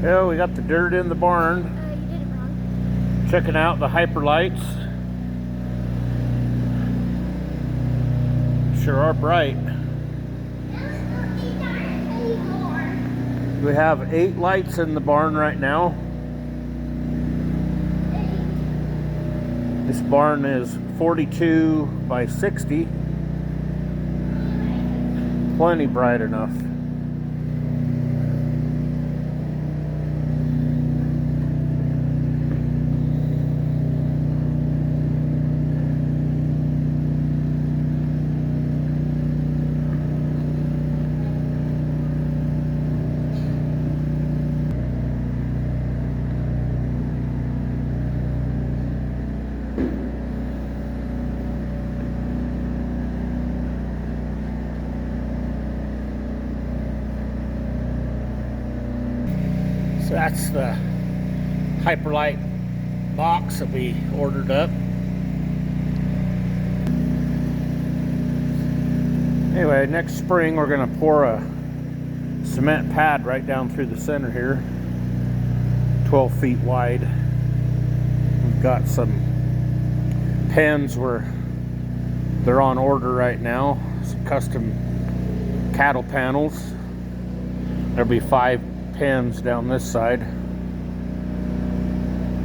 Yeah, we got the dirt in the barn. You did it wrong. Checking out the Hyperlites. Sure are bright. We have 8 lights in the barn right now. This barn is 42 by 60. Plenty bright enough. So that's the Hyperlite box that we ordered up. Anyway, next spring we're going to pour a cement pad right down through the center here, 12 feet wide. We've got some pens where they're on order right now, some custom cattle panels. There'll be 5 pens down this side.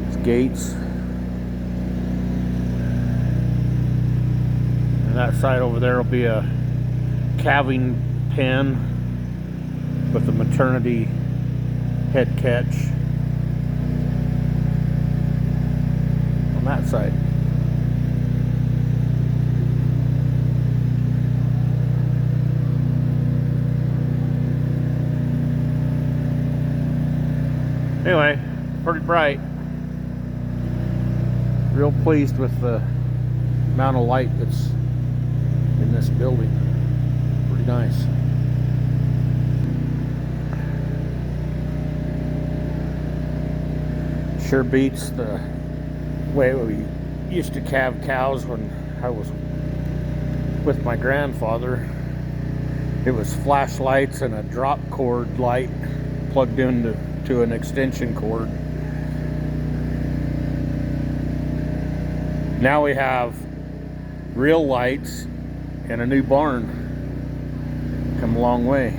It's gates. And that side over there will be a calving pen with a maternity head catch on that side. Anyway, pretty bright. Real pleased with the amount of light that's in this building. Pretty nice. Sure beats the way we used to calve cows when I was with my grandfather. It was flashlights and a drop cord light plugged into an extension cord. Now we have real lights and a new barn. Come a long way.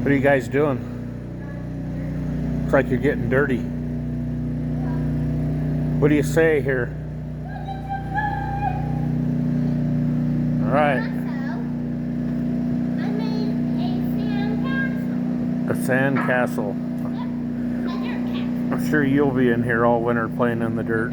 What are you guys doing? Looks like you're getting dirty. What do you say here? All right. Also, I made a sand castle. A sand castle. Yep, a dirt castle. I'm sure you'll be in here all winter playing in the dirt.